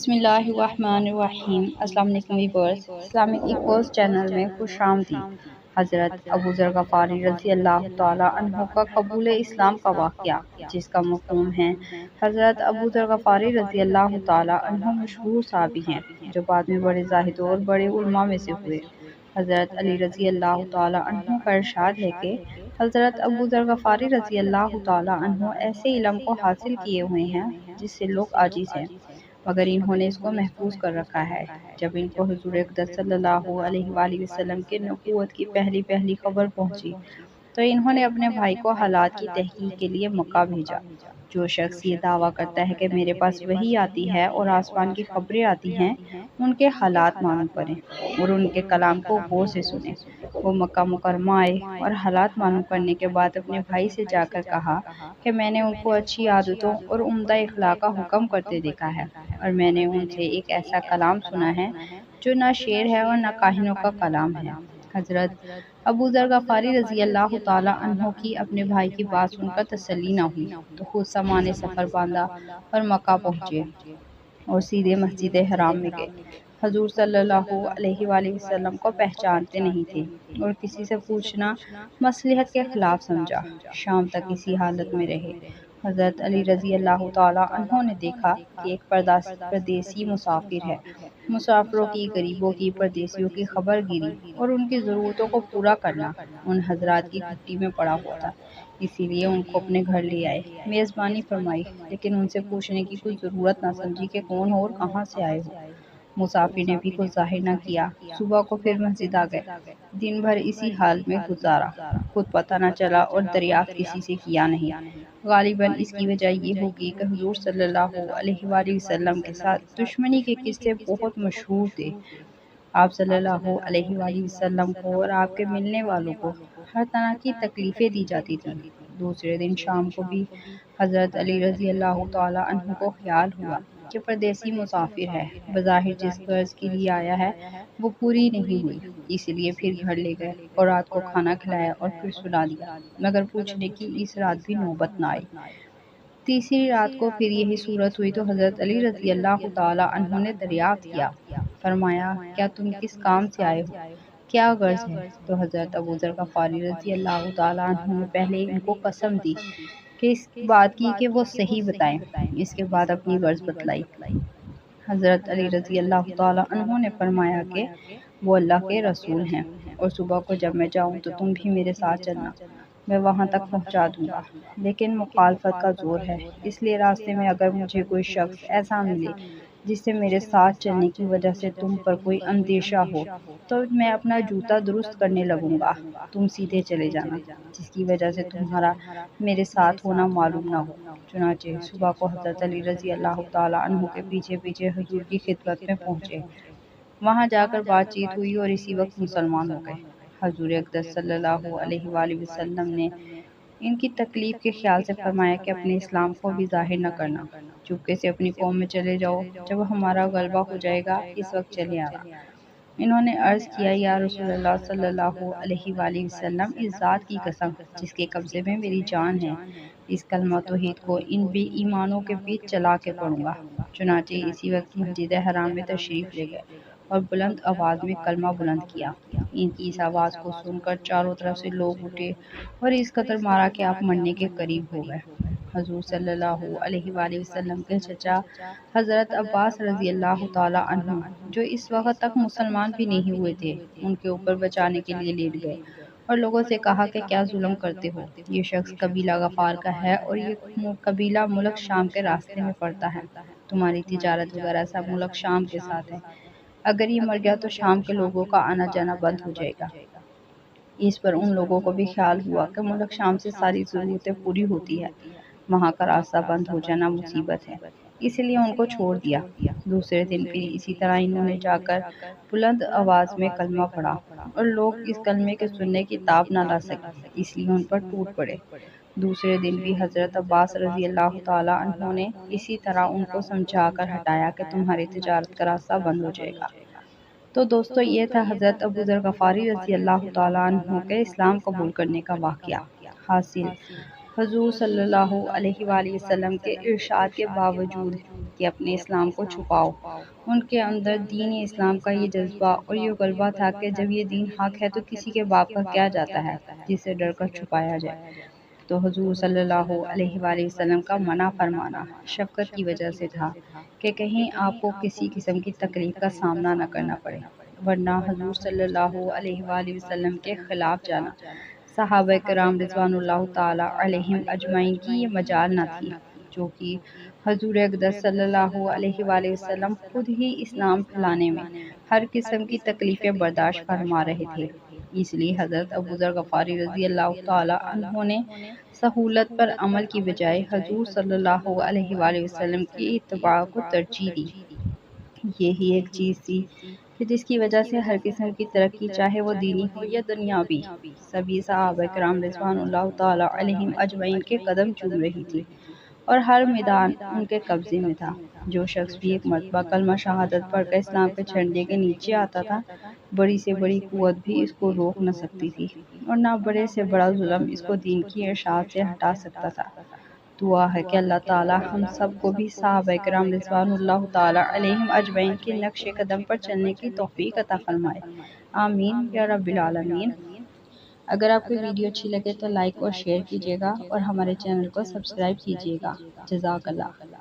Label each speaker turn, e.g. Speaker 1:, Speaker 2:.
Speaker 1: بسم اللہ الرحمن الرحیم۔ السلام علیکم ویورز، اسلامک ایکوز چینل میں خوش آمدید۔ حضرت ابو ذر غفاری رضی اللہ تعالی عنہ کا قبول اسلام کا واقعہ، جس کا مفہوم ہے حضرت ابو ذر غفاری رضی اللہ تعالی عنہ مشہور صحابی ہیں جو بعد میں بڑے زاہد اور بڑے علماء میں سے ہوئے۔ حضرت علی رضی اللہ تعالی عنہ کا ارشاد ہے کہ حضرت ابو ذر غفاری رضی اللہ تعالی عنہ ایسے علم کو حاصل کیے ہوئے ہیں جس سے لوگ عاجز ہیں، مگر انہوں نے اس کو محفوظ کر رکھا ہے۔ جب ان کو حضور اقدس صلی اللہ علیہ وآلہ وسلم کی نبوت کی پہلی خبر پہنچی تو انہوں نے اپنے بھائی کو حالات کی تحقیق کے لیے مکہ بھیجا۔ جو شخص یہ دعویٰ کرتا ہے کہ میرے پاس وحی آتی ہے اور آسمان کی خبریں آتی ہیں، ان کے حالات معلوم کریں اور ان کے کلام کو غور سے سنیں۔ وہ مکہ مکرمہ آئے اور حالات معلوم کرنے کے بعد اپنے بھائی سے جا کر کہا کہ میں نے ان کو اچھی عادتوں اور عمدہ اخلاق کا حکم کرتے دیکھا ہے، اور میں نے ان سے ایک ایسا کلام سنا ہے جو نہ شعر ہے اور نہ کاہنوں کا کلام ہے۔ حضرت ابو ذر غفاری رضی اللہ تعالی عنہ کی اپنے بھائی کی بات سن کر تسلی نہ ہوئی تو خود سامان سفر باندھا اور مکہ پہنچے اور سیدھے مسجد حرام میں گئے۔ حضور صلی اللہ علیہ وآلہ وسلم کو پہچانتے نہیں تھے اور کسی سے پوچھنا مصلحت کے خلاف سمجھا۔ شام تک اسی حالت میں رہے۔ حضرت علی رضی اللہ تعالی عنہ نے دیکھا کہ ایک پردیسی مسافر ہے۔ مسافروں کی، غریبوں کی، پردیسیوں کی خبر گیری اور ان کی ضرورتوں کو پورا کرنا ان حضرات کی گھٹی میں پڑا ہوا تھا، اسی لیے ان کو اپنے گھر لے آئے، میزبانی فرمائی، لیکن ان سے پوچھنے کی کوئی ضرورت نہ سمجھی کہ کون ہو اور کہاں سے آئے ہو۔ مسافر نے بھی کچھ ظاہر نہ کیا۔ صبح کو پھر مسجد آ گئے، دن بھر اسی حال میں گزارا، خود پتہ نہ چلا اور دریافت کسی سے کیا نہیں۔ غالباً اس کی وجہ یہ ہوگی کہ حضور صلی اللہ علیہ وآلہ وسلم کے ساتھ دشمنی کے قصے بہت مشہور تھے۔ آپ صلی اللہ علیہ وآلہ وسلم کو اور آپ کے ملنے والوں کو ہر طرح کی تکلیفیں دی جاتی تھیں۔ دوسرے دن شام کو بھی حضرت علی رضی اللہ تعالی عنہ کو خیال ہوا کہ پردیسی مسافر ہے، بظاہر جس غرض کے لیے آیا ہے وہ پوری نہیں ہوئی، اس لیے پھر گھر لے گئے اور رات کو کھانا کھلایا اور پھر سلا دیا، مگر پوچھنے کی اس رات بھی نوبت نہ آئی۔ تیسری رات کو پھر یہی صورت ہوئی تو حضرت علی رضی اللہ تعالی عنہ نے دریافت کیا، فرمایا کیا تم کس کام سے آئے ہو، کیا غرض ہے؟ تو حضرت ابو ذر غفاری رضی اللہ تعالی عنہ نے پہلے ان کو قسم دی کہ اس بات کی کہ وہ صحیح بتائیں، اس کے بعد اپنی غرض بتلائی۔ حضرت علی رضی اللہ تعالی عنہ نے فرمایا کہ وہ اللہ کے رسول ہیں اور صبح کو جب میں جاؤں تو تم بھی میرے ساتھ چلنا، میں وہاں تک پہنچا دوں گا، لیکن مخالفت کا زور ہے، اس لیے راستے میں اگر مجھے کوئی شخص ایسا ملے جس سے میرے ساتھ چلنے کی وجہ سے تم پر کوئی اندیشہ ہو تو میں اپنا جوتا درست کرنے لگوں گا، تم سیدھے چلے جانا، جس کی وجہ سے تمہارا میرے ساتھ ہونا معلوم نہ ہو۔ چنانچہ صبح کو حضرت علی رضی اللہ تعالی عنہ کے پیچھے پیچھے حضور کی خدمت میں پہنچے، وہاں جا کر بات چیت ہوئی اور اسی وقت مسلمان ہو گئے۔ حضور اقدس صلی اللہ علیہ وآلہ وسلم نے ان کی تکلیف کے خیال سے فرمایا کہ اپنے اسلام کو بھی ظاہر نہ کرنا، چپکے سے اپنی قوم میں چلے جاؤ، جب ہمارا غلبہ ہو جائے گا اس وقت چلے آنا۔ انہوں نے عرض کیا یا رسول اللہ صلی اللہ علیہ وآلہ وسلم، اس ذات کی قسم جس کے قبضے میں میری جان ہے، اس کلمہ توحید کو ان بے ایمانوں کے بیچ چلا کے پڑھوں گا۔ چنانچہ اسی وقت مسجد حرام میں تشریف لے گئے اور بلند آواز میں کلمہ بلند کیا۔ ان کی اس آواز کو سن کر چاروں طرف سے لوگ اٹھے اور اس قدر مارا کہ آپ مرنے کے قریب ہو گئے۔ حضور صلی اللہ علیہ وآلہ وسلم کے چچا حضرت عباس رضی اللہ تعالی عنہ، جو اس وقت تک مسلمان بھی نہیں ہوئے تھے، ان کے اوپر بچانے کے لیے لیٹ گئے اور لوگوں سے کہا کہ کیا ظلم کرتے ہو، یہ شخص قبیلہ غفار کا ہے اور یہ قبیلہ ملک شام کے راستے میں پڑتا ہے، تمہاری تجارت وغیرہ سب ملک شام کے ساتھ ہے، اگر یہ مر گیا تو شام کے لوگوں کا آنا جانا بند ہو جائے گا۔ اس پر ان لوگوں کو بھی خیال ہوا کہ ملک شام سے ساری ضرورتیں پوری ہوتی ہے، وہاں کا راستہ بند ہو جانا مصیبت ہے، اس لیے ان کو چھوڑ دیا۔ دوسرے دن پھر اسی طرح انہوں نے جا کر بلند آواز میں کلمہ پڑھا اور لوگ اس کلمے کے سننے کی تاب نہ لا سکے، اس لیے ان پر ٹوٹ پڑے۔ دوسرے دن بھی حضرت عباس رضی اللہ تعالی عنہ نے اسی طرح ان کو سمجھا کر ہٹایا کہ تمہاری تجارت کا راستہ بند ہو جائے گا۔ تو دوستو، یہ تھا حضرت ابو ذر غفاری رضی اللہ تعالی عنہ کے اسلام قبول کرنے کا واقعہ۔ حاصل حضور صلی اللہ علیہ وآلہ وسلم کے ارشاد کے باوجود کہ اپنے اسلام کو چھپاؤ، ان کے اندر دین اسلام کا یہ جذبہ اور یہ غلبہ تھا کہ جب یہ دین حق ہے تو کسی کے باپ کا کیا جاتا ہے جسے ڈر کر چھپایا جائے۔ تو حضور صلی اللہ علیہ وآلہ وسلم کا منع فرمانا شفقت کی وجہ سے تھا کہ کہیں آپ کو کسی قسم کی تکلیف کا سامنا نہ کرنا پڑے، ورنہ حضور صلی اللہ علیہ وآلہ وسلم کے خلاف جانا صحابہ کرام رضوان اللہ تعالی علیہم اجمعین کی یہ مجال نہ تھی، جو کہ حضور اقدس صلی اللہ علیہ وآلہ وسلم خود ہی اسلام پھیلانے میں ہر قسم کی تکلیفیں برداشت فرما رہے تھے۔ اس لیے حضرت ابو ذر غفاری رضی اللہ تعالی عنہ نے سہولت پر عمل کی بجائے حضور صلی اللہ علیہ وآلہ وسلم کی اتباع کو ترجیح دی۔ یہی ایک چیز تھی کہ جس کی وجہ سے ہر قسم کی ترقی چاہے وہ دینی ہو یا دنیاوی، سبھی صحابہ کرام رضوان اللہ تعالی علیہم اجمعین کے قدم چوم رہی تھی اور ہر میدان ان کے قبضے میں تھا۔ جو شخص بھی ایک مرتبہ کلمہ شہادت پڑھ کر اسلام کے جھنڈے کے نیچے آتا تھا، بڑی سے بڑی قوت بھی اس کو روک نہ سکتی تھی اور نہ بڑے سے بڑا ظلم اس کو دین کی ارشاد سے ہٹا سکتا تھا۔ دعا ہے کہ اللہ تعالی ہم سب کو بھی صحابہ کرام رضوان اللہ تعالی علیہم اجمعین کے نقش قدم پر چلنے کی توفیق عطا فرمائے، آمین یا رب العالمین۔ اگر آپ کو ویڈیو اچھی لگے تو لائک اور شیئر کیجیے گا اور ہمارے چینل کو سبسکرائب کیجیے گا۔ جزاک اللہ۔